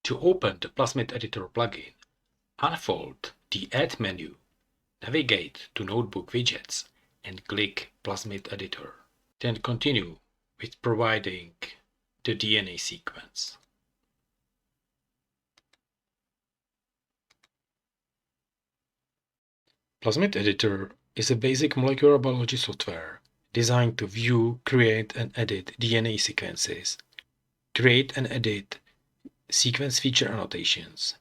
To open the Plasmid Editor plugin, unfold the Add menu, navigate to Notebook Widgets, and click Plasmid Editor. Then continue with providing the DNA sequence. Plasmid Editor is a basic molecular biology software designed to view, create, and edit DNA sequences, create and edit sequence feature annotations,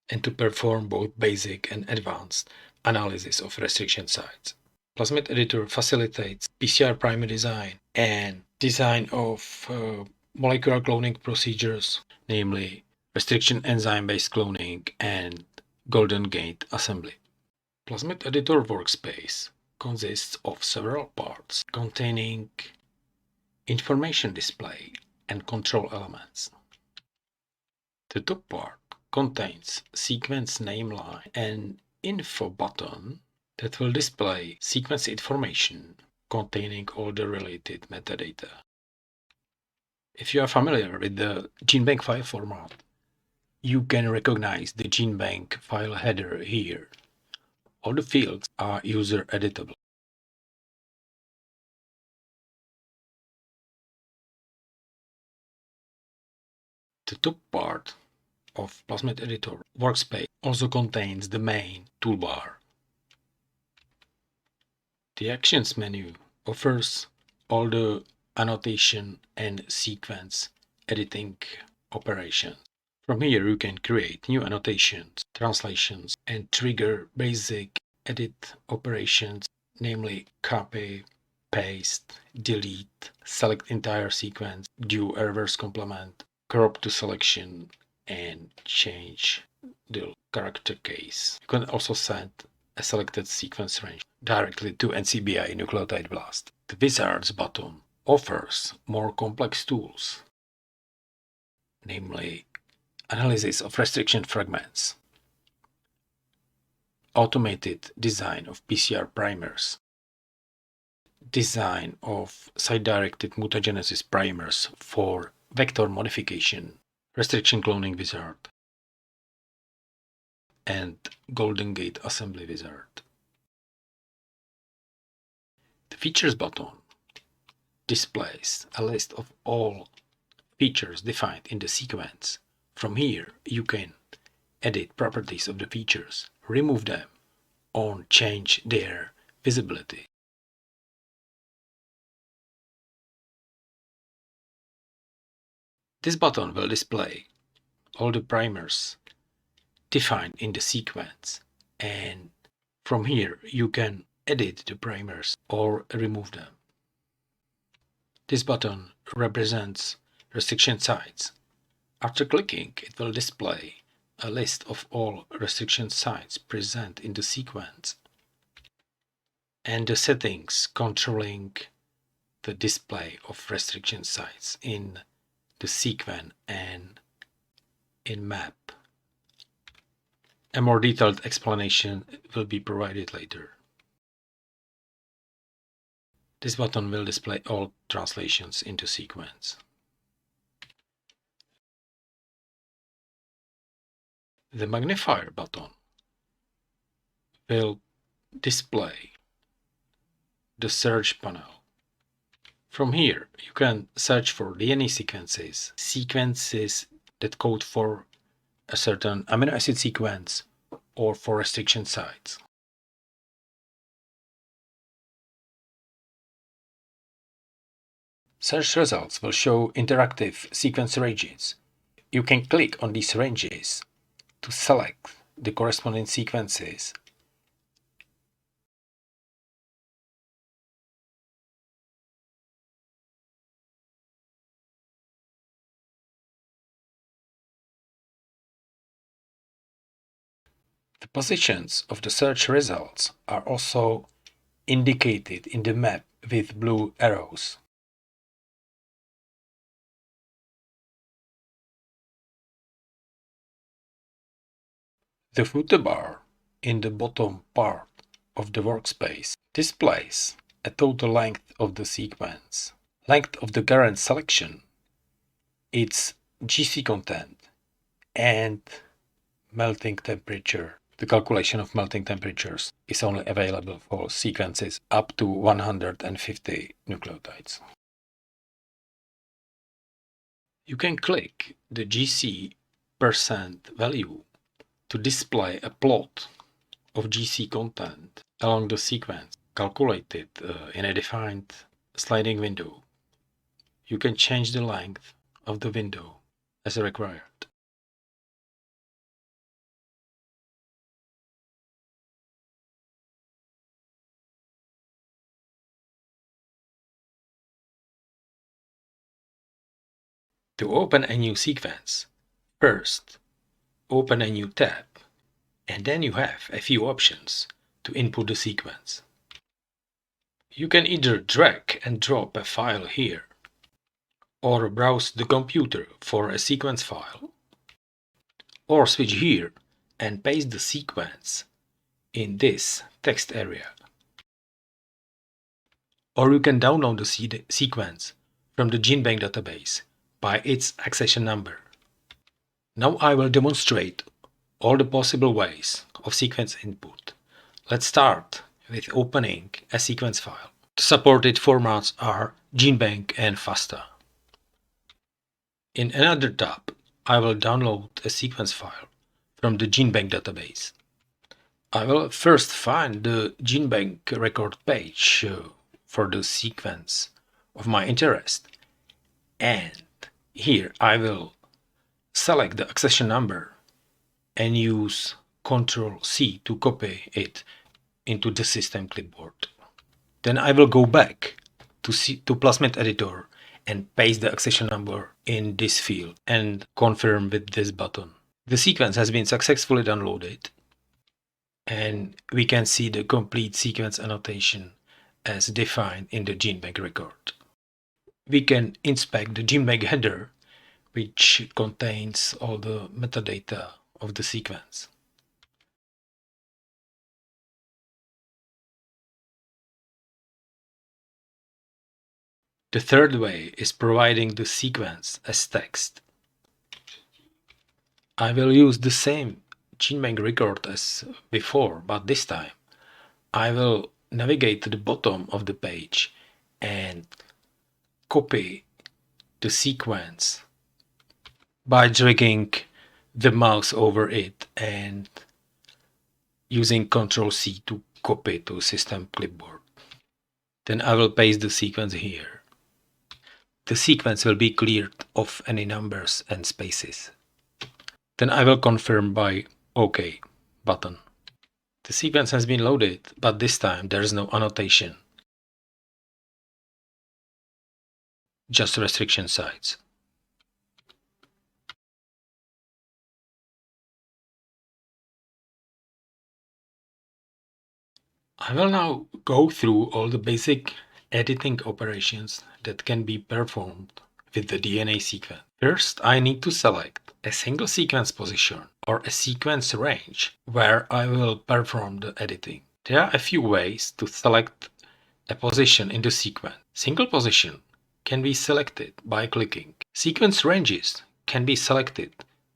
and to perform both basic and advanced analysis of restriction sites. Plasmid Editor facilitates PCR primer design and design of molecular cloning procedures, namely restriction enzyme-based cloning and golden gate assembly. Plasmid Editor workspace consists of several parts containing information display and control elements. The top part contains sequence name line and info button that will display sequence information containing all the related metadata. If you are familiar with the GenBank file format, you can recognize the GenBank file header here. All the fields are user editable. The top part of Plasmid Editor workspace also contains the main toolbar. The Actions menu offers all the annotation and sequence editing operations. From here you can create new annotations, translations, and trigger basic edit operations, namely copy, paste, delete, select entire sequence, do a reverse complement, crop to selection, and change the character case. You can also set a selected sequence range directly to NCBI nucleotide blast. The Wizards button offers more complex tools, namely analysis of restriction fragments, automated design of PCR primers, design of site-directed mutagenesis primers for vector modification, restriction cloning wizard, and Golden Gate assembly wizard. The Features button displays a list of all features defined in the sequence. From here, you can edit properties of the features, remove them, or change their visibility. This button will display all the primers defined in the sequence, and from here you can edit the primers or remove them. This button represents restriction sites. After clicking, it will display a list of all restriction sites present in the sequence and the settings controlling the display of restriction sites in the sequence and in map. A more detailed explanation will be provided later. This button will display all translations into sequence. The magnifier button will display the search panel. From here, you can search for DNA sequences, sequences that code for a certain amino acid sequence or for restriction sites. Search results will show interactive sequence ranges. You can click on these ranges to select the corresponding sequences. The positions of the search results are also indicated in the map with blue arrows. The footer bar in the bottom part of the workspace displays a total length of the sequence, length of the current selection, its GC content, and melting temperature. The calculation of melting temperatures is only available for sequences up to 150 nucleotides. You can click the GC % value to display a plot of GC content along the sequence, calculated in a defined sliding window. You can change the length of the window as required. To open a new sequence, first open a new tab, and then you have a few options to input the sequence. You can either drag and drop a file here, or browse the computer for a sequence file, or switch here and paste the sequence in this text area. Or you can download the sequence from the GenBank database by its accession number. Now I will demonstrate all the possible ways of sequence input. Let's start with opening a sequence file. The supported formats are GenBank and FASTA. In another tab, I will download a sequence file from the GenBank database. I will first find the GenBank record page for the sequence of my interest, and here I will select the accession number and use Ctrl+C to copy it into the system clipboard. Then I will go back to Plasmid editor and paste the accession number in this field and confirm with this button. The sequence has been successfully downloaded, and we can see the complete sequence annotation as defined in the GenBank record. We can inspect the GenBank header, which contains all the metadata of the sequence. The third way is providing the sequence as text. I will use the same GenBank record as before, but this time I will navigate to the bottom of the page and copy the sequence by dragging the mouse over it and using Ctrl+C to copy to system clipboard. Then I will paste the sequence here. The sequence will be cleared of any numbers and spaces. Then I will confirm by OK button. The sequence has been loaded, but this time there is no annotation, just restriction sites. I will now go through all the basic editing operations that can be performed with the DNA sequence. First, I need to select a single sequence position or a sequence range where I will perform the editing. There are a few ways to select a position in the sequence. Single position can be selected by clicking. Sequence ranges can be selected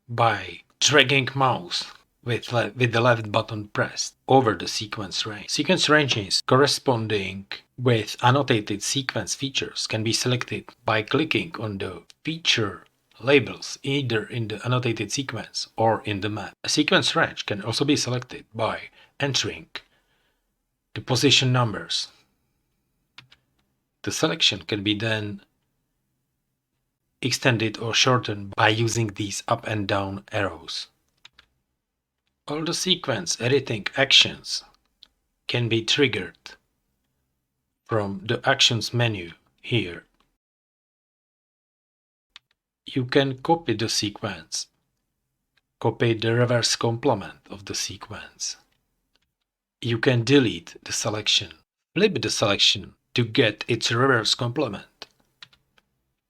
by dragging mouse with the left button pressed over the sequence range. Sequence ranges corresponding with annotated sequence features can be selected by clicking on the feature labels either in the annotated sequence or in the map. A sequence range can also be selected by entering the position numbers. The selection can be then extended or shortened by using these up and down arrows. All the sequence editing actions can be triggered from the Actions menu here. You can copy the sequence, copy the reverse complement of the sequence. You can delete the selection, flip the selection to get its reverse complement,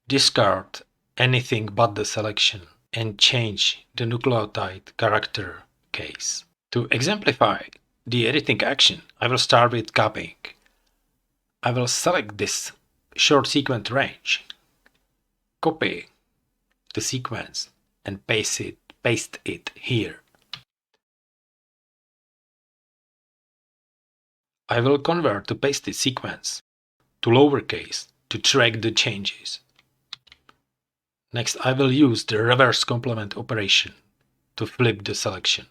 discard anything but the selection, and change the nucleotide character case. To exemplify the editing action, I will start with copying. I will select this short sequence range, copy the sequence and paste it paste it here. I will convert the pasted sequence to lowercase to track the changes. Next, I will use the reverse complement operation to flip the selection.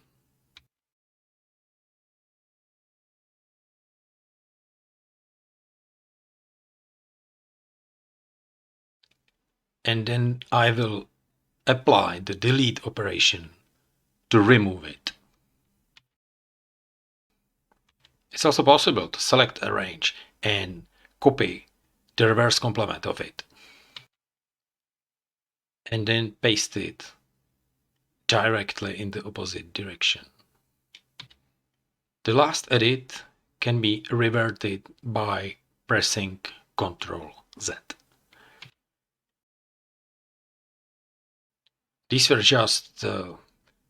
And then I will apply the delete operation to remove it. It's also possible to select a range and copy the reverse complement of it, and then paste it directly in the opposite direction. The last edit can be reverted by pressing Ctrl Z. These were just a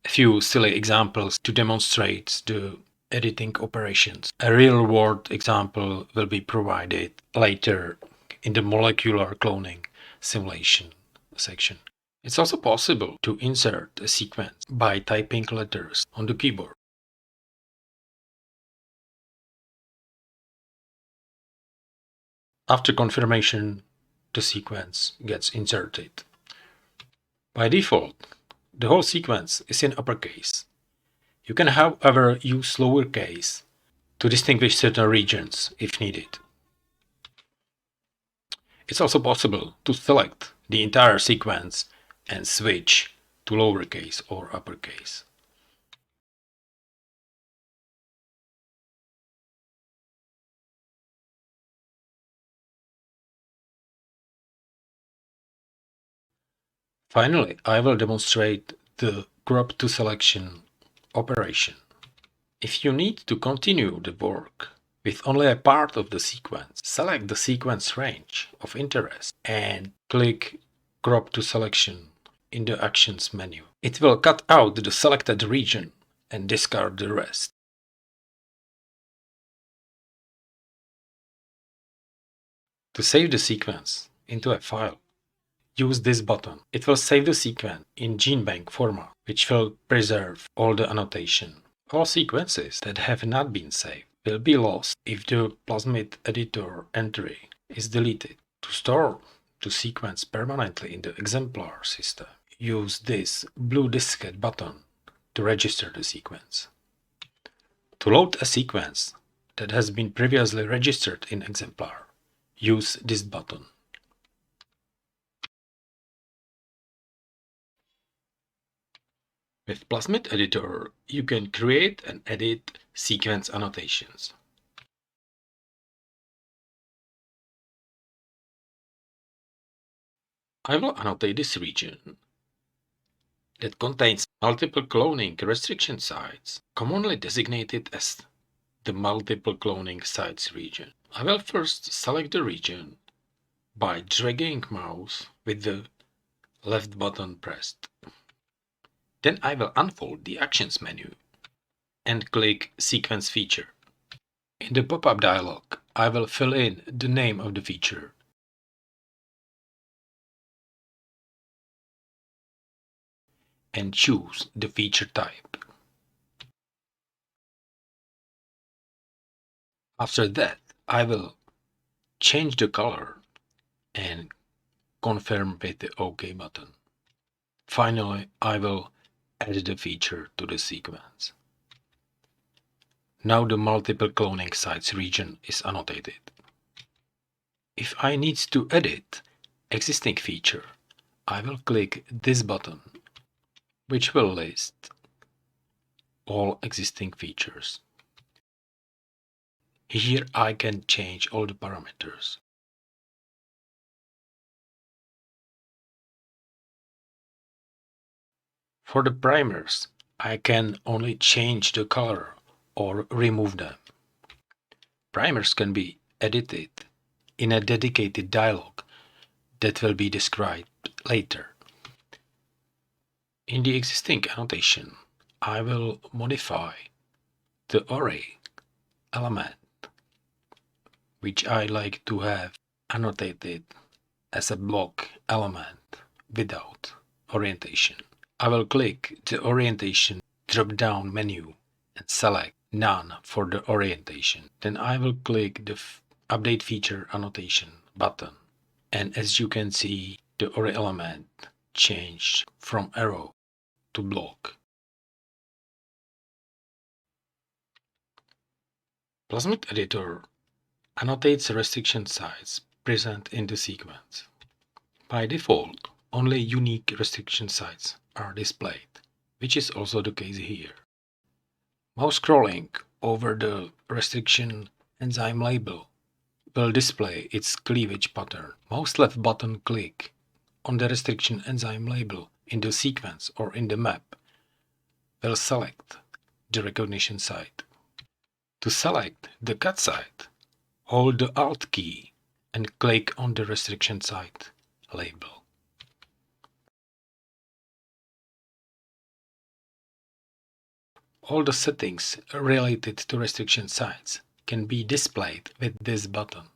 few silly examples to demonstrate the editing operations. A real-world example will be provided later in the molecular cloning simulation section. It's also possible to insert a sequence by typing letters on the keyboard. After confirmation, the sequence gets inserted. By default, the whole sequence is in uppercase. You can, however, use lowercase to distinguish certain regions if needed. It's also possible to select the entire sequence and switch to lowercase or uppercase. Finally, I will demonstrate the crop to selection operation. If you need to continue the work with only a part of the sequence, select the sequence range of interest and click Crop to Selection in the Actions menu. It will cut out the selected region and discard the rest. To save the sequence into a file, use this button. It will save the sequence in GeneBank format, which will preserve all the annotation. All sequences that have not been saved will be lost if the Plasmid editor entry is deleted. To store the sequence permanently in the exemplar system, use this blue diskette button to register the sequence. To load a sequence that has been previously registered in exemplar, use this button. With Plasmid editor, you can create and edit sequence annotations. I will annotate this region that contains multiple cloning restriction sites, commonly designated as the multiple cloning sites region. I will first select the region by dragging mouse with the left button pressed. Then I will unfold the Actions menu and click Sequence Feature. In the pop-up dialog, I will fill in the name of the feature. And choose the feature type. After that, I will change the color and confirm with the OK button. Finally, I will add the feature to the sequence. Now the multiple cloning sites region is annotated. If I need to edit existing feature, I will click this button, which will list all existing features. Here I can change all the parameters. For the primers, I can only change the color or remove them. Primers can be edited in a dedicated dialog that will be described later. In the existing annotation, I will modify the array element, which I like to have annotated as a block element without orientation. I will click the orientation drop-down menu and select None for the orientation. Then I will click the Update Feature Annotation button. And as you can see, the ORI element changed from arrow to block. Plasmid Editor annotates restriction sites present in the sequence. By default, only unique restriction sites are displayed, which is also the case here. Mouse scrolling over the restriction enzyme label will display its cleavage pattern. Mouse left button click on the restriction enzyme label in the sequence or in the map will select the recognition site. To select the cut site, hold the Alt key and click on the restriction site label. All the settings related to restriction sites can be displayed with this button.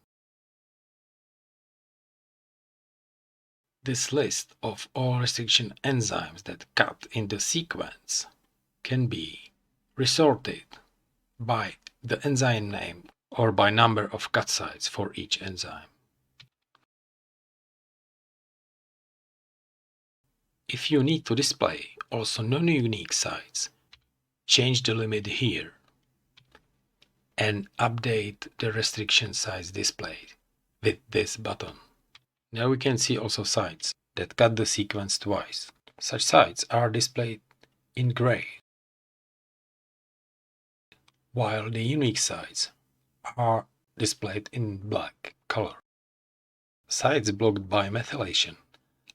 This list of all restriction enzymes that cut in the sequence can be resorted by the enzyme name or by number of cut sites for each enzyme. If you need to display also non-unique sites, change the limit here and update the restriction sites displayed with this button. Now we can see also sites that cut the sequence twice. Such sites are displayed in gray, while the unique sites are displayed in black color. Sites blocked by methylation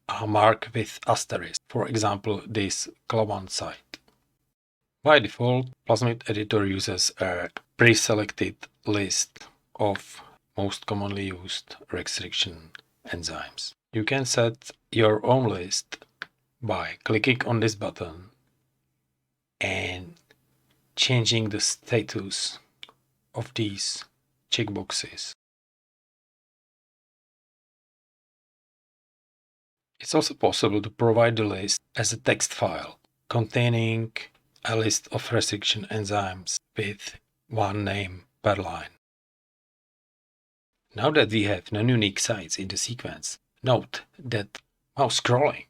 are marked with asterisk, for example this CLA1 site. By default, Plasmid Editor uses a pre-selected list of most commonly used restriction enzymes. You can set your own list by clicking on this button and changing the status of these checkboxes. It's also possible to provide the list as a text file containing a list of restriction enzymes with one name per line. Now that we have non-unique sites in the sequence, note that mouse scrolling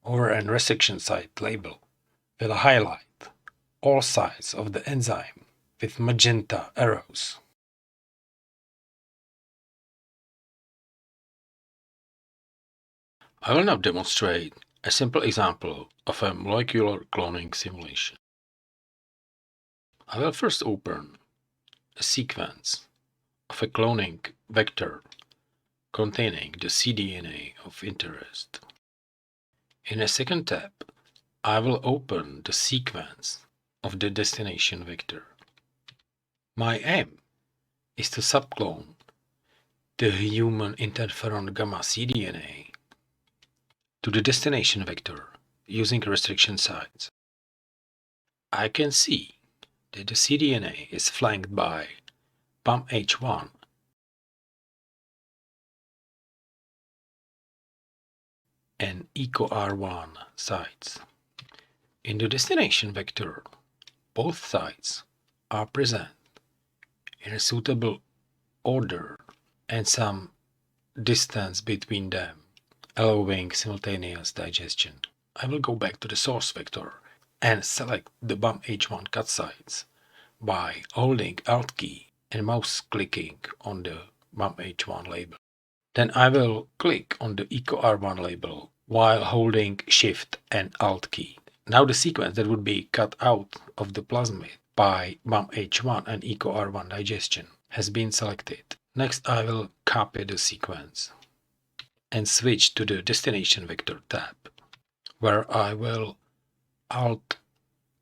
over a restriction site label will highlight all sites of the enzyme with magenta arrows. I will now demonstrate a simple example of a molecular cloning simulation. I will first open a sequence of a cloning vector containing the cDNA of interest. In a second tab, I will open the sequence of the destination vector. My aim is to subclone the human interferon gamma cDNA to the destination vector using restriction sites. I can see that the cDNA is flanked by BAMH1 and EcoR1 sites. In the destination vector, both sites are present in a suitable order and some distance between them, allowing simultaneous digestion. I will go back to the source vector and select the BAMH1 cut sites by holding Alt key and mouse clicking on the BAMH1 label. Then I will click on the EcoR1 label while holding Shift and Alt key. Now the sequence that would be cut out of the plasmid by BAMH1 and EcoR1 digestion has been selected. Next I will copy the sequence and switch to the destination vector tab, where I will Alt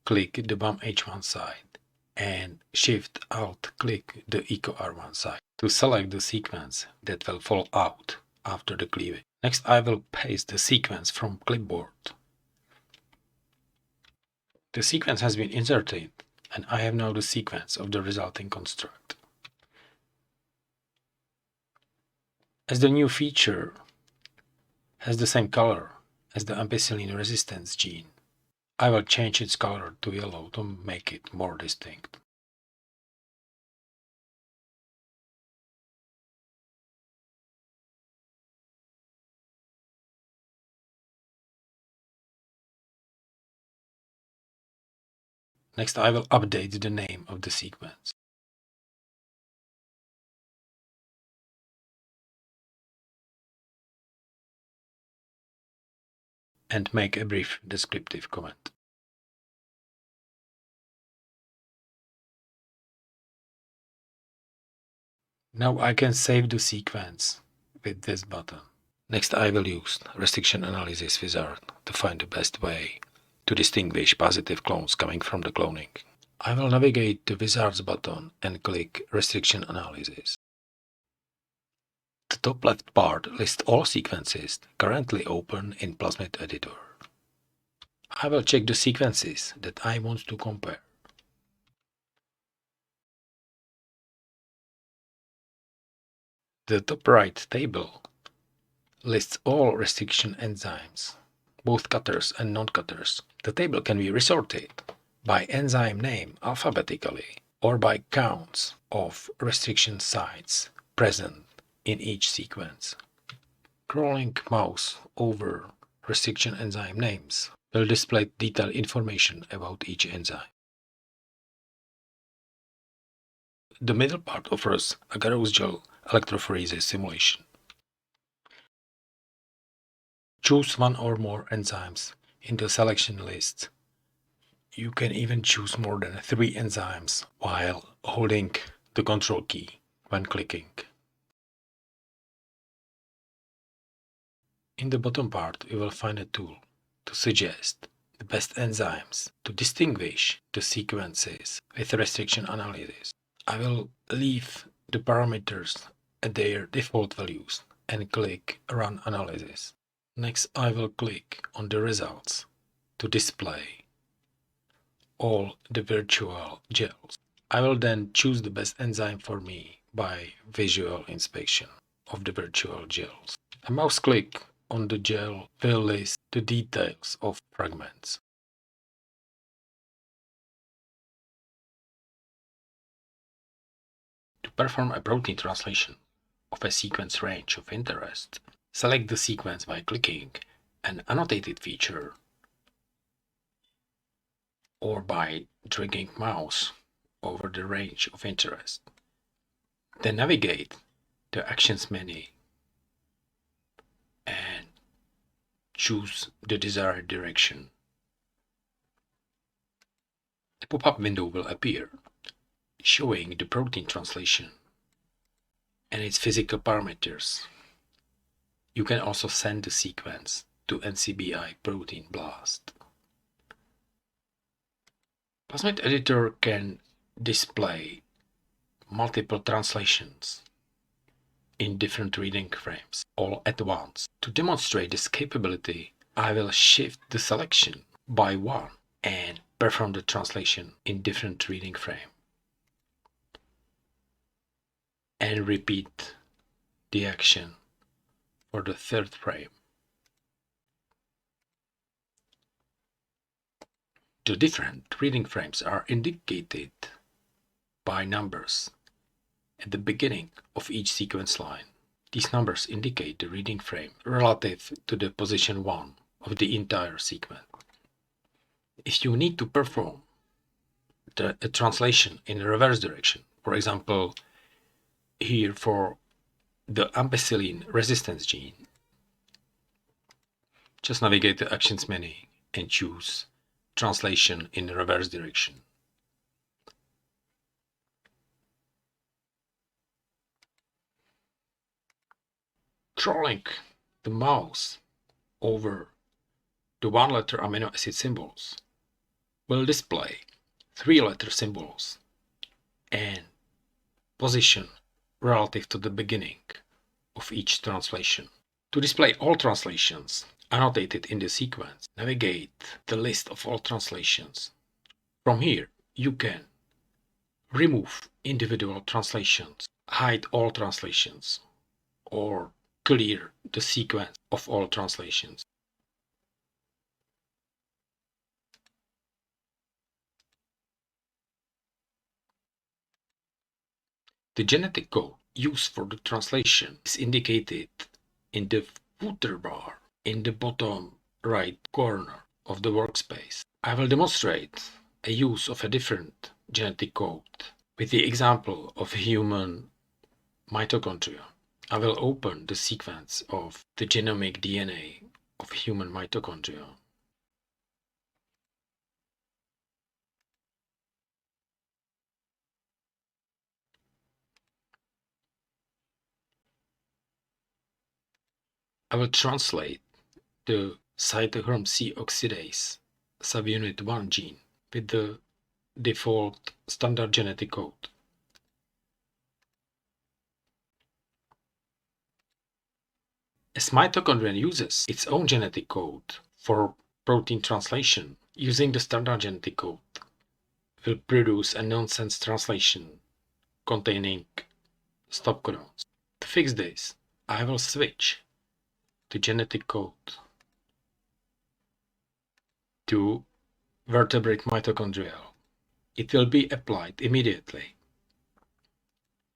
click the BAMH1 site and Shift Alt click the EcoR1 site to select the sequence that will fall out after the cleavage. Next I will paste the sequence from clipboard. The sequence has been inserted and I have now the sequence of the resulting construct. As the new feature has the same color as the ampicillin resistance gene, I will change its color to yellow to make it more distinct. Next, I will update the name of the sequence. And make a brief descriptive comment. Now I can save the sequence with this button. Next, I will use Restriction Analysis Wizard to find the best way to distinguish positive clones coming from the cloning. I will navigate to Wizards button and click Restriction Analysis. The top left part lists all sequences currently open in Plasmid Editor. I will check the sequences that I want to compare. The top right table lists all restriction enzymes, both cutters and non-cutters. The table can be resorted by enzyme name alphabetically or by counts of restriction sites present in each sequence. Scrolling mouse over restriction enzyme names will display detailed information about each enzyme. The middle part offers a Garros gel electrophoresis simulation. Choose one or more enzymes in the selection list. You can even choose more than 3 enzymes while holding the control key when clicking. In the bottom part, you will find a tool to suggest the best enzymes to distinguish the sequences with restriction analysis. I will leave the parameters at their default values and click Run Analysis. Next, I will click on the results to display all the virtual gels. I will then choose the best enzyme for me by visual inspection of the virtual gels. A mouse click on the gel will list the details of fragments. To perform a protein translation of a sequence range of interest, select the sequence by clicking an annotated feature or by dragging mouse over the range of interest. Then navigate the Actions menu and choose the desired direction. A pop-up window will appear showing the protein translation and its physical parameters. You can also send the sequence to NCBI Protein Blast. Plasmid Editor can display multiple translations in different reading frames all at once. To demonstrate this capability, I will shift the selection by 1 and perform the translation in different reading frame. And repeat the action for the 3rd frame. The different reading frames are indicated by numbers at the beginning of each sequence line. These numbers indicate the reading frame relative to the position 1 of the entire sequence. If you need to perform a translation in a reverse direction, for example, here for the ampicillin resistance gene, just navigate the Actions menu and choose Translation in the reverse direction. Scrolling the mouse over the 1-letter amino acid symbols will display 3-letter symbols and position relative to the beginning of each translation. To display all translations annotated in the sequence, navigate the list of all translations. From here, you can remove individual translations, hide all translations, or clear the sequence of all translations. The genetic code used for the translation is indicated in the footer bar in the bottom right corner of the workspace. I will demonstrate a use of a different genetic code with the example of human mitochondria. I will open the sequence of the genomic DNA of human mitochondria. I will translate the cytochrome C oxidase subunit 1 gene with the default standard genetic code. As mitochondria uses its own genetic code for protein translation, using the standard genetic code will produce a nonsense translation containing stop codons. To fix this, I will switch the genetic code to vertebrate mitochondria. It will be applied immediately.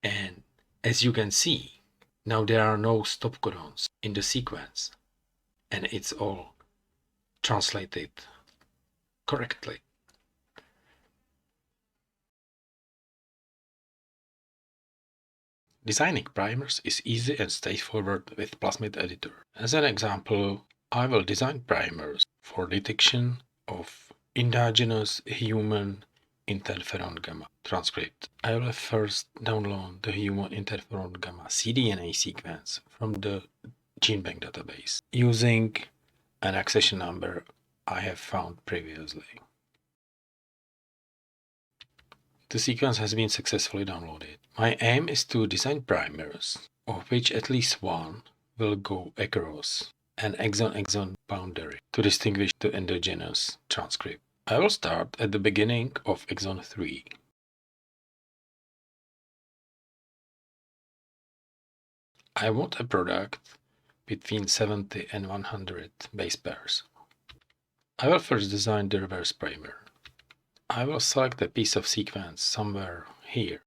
And as you can see, now there are no stop codons in the sequence, and it's all translated correctly. Designing primers is easy and straightforward with Plasmid editor. As an example, I will design primers for detection of endogenous human interferon gamma transcript. I will first download the human interferon gamma cDNA sequence from the GeneBank database using an accession number I have found previously. The sequence has been successfully downloaded. My aim is to design primers, of which at least one will go across an exon-exon boundary to distinguish the endogenous transcript. I will start at the beginning of exon 3. I want a product between 70 and 100 base pairs. I will first design the reverse primer. I will select a piece of sequence somewhere here.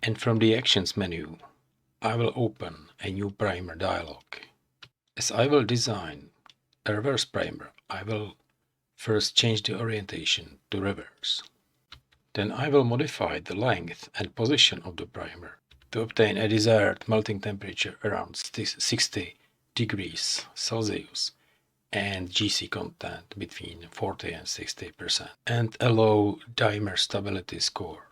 And from the Actions menu, I will open a new primer dialog. As I will design a reverse primer, I will first change the orientation to reverse. Then I will modify the length and position of the primer to obtain a desired melting temperature around 60 degrees Celsius and GC content between 40 and 60%, and a low dimer stability score.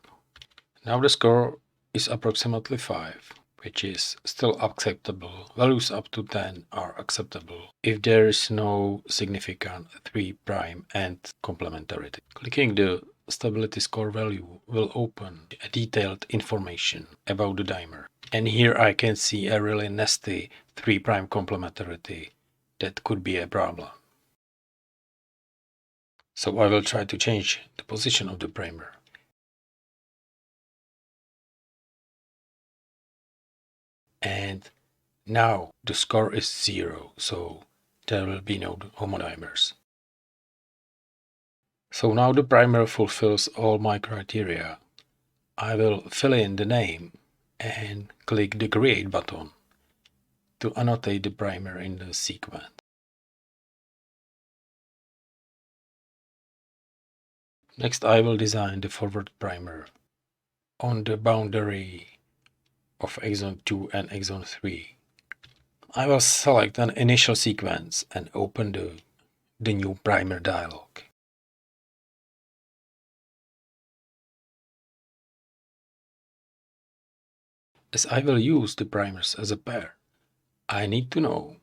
Now the score is approximately 5, which is still acceptable. Values up to 10 are acceptable if there is no significant 3' and complementarity. Clicking the stability score value will open a detailed information about the dimer. And here I can see a really nasty 3' complementarity that could be a problem. So I will try to change the position of the primer. And now the score is 0, so there will be no homodimers. So now the primer fulfills all my criteria. I will fill in the name and click the Create button to annotate the primer in the sequence. Next I will design the forward primer on the boundary of exon 2 and exon 3. I will select an initial sequence and open the new primer dialog. As I will use the primers as a pair, I need to know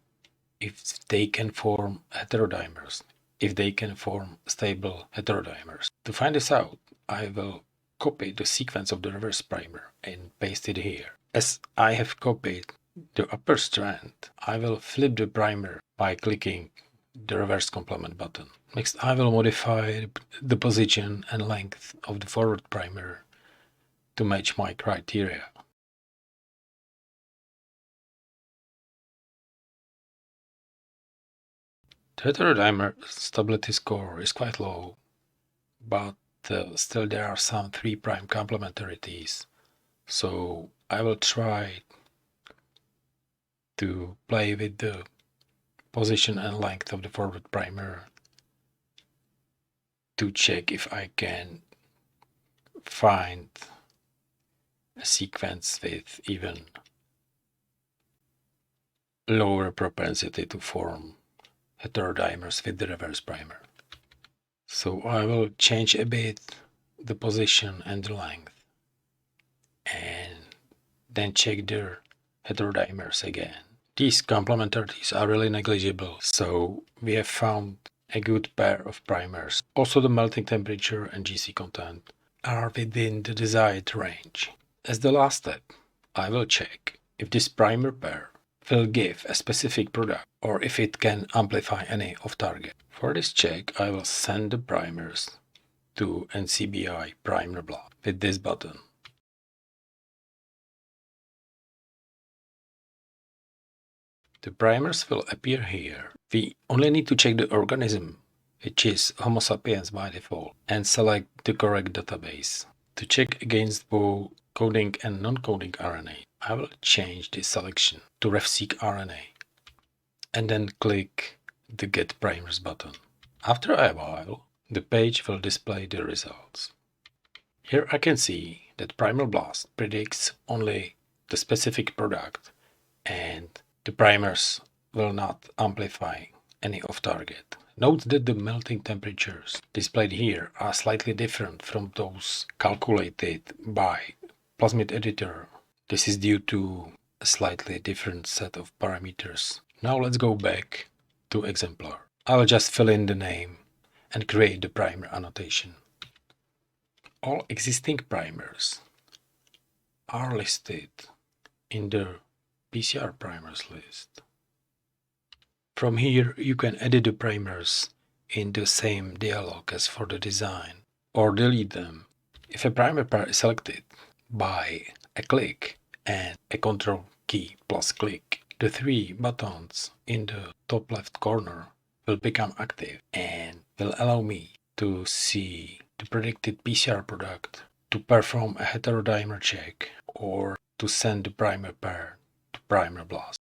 if they can form heterodimers, if they can form stable heterodimers. To find this out, I will copy the sequence of the reverse primer and paste it here. As I have copied the upper strand, I will flip the primer by clicking the reverse complement button. Next, I will modify the position and length of the forward primer to match my criteria. The heterodimer stability score is quite low, but still there are some 3' complementarities. So I will try to play with the position and length of the forward primer to check if I can find a sequence with even lower propensity to form heterodimers with the reverse primer. So I will change a bit the position and the length and then check the heterodimers again. These complementarities are really negligible, so we have found a good pair of primers. Also the melting temperature and GC content are within the desired range. As the last step, I will check if this primer pair will give a specific product or if it can amplify any off target. For this check, I will send the primers to NCBI primer block with this button. The primers will appear here. We only need to check the organism, which is Homo sapiens by default, and select the correct database. To check against both coding and non-coding RNA, I will change the selection to RefSeq RNA and then click the Get Primers button. After a while, the page will display the results. Here I can see that Primer Blast predicts only the specific product and the primers will not amplify any off-target. Note that the melting temperatures displayed here are slightly different from those calculated by Plasmid editor. This is due to a slightly different set of parameters. Now let's go back to exemplar. I will just fill in the name and create the primer annotation. All existing primers are listed in the PCR primers list. From here you can edit the primers in the same dialog as for the design or delete them. If a primer pair is selected by a click and a Ctrl key plus click, the 3 buttons in the top left corner will become active and will allow me to see the predicted PCR product, to perform a heterodimer check, or to send the primer pair to Primer Blast.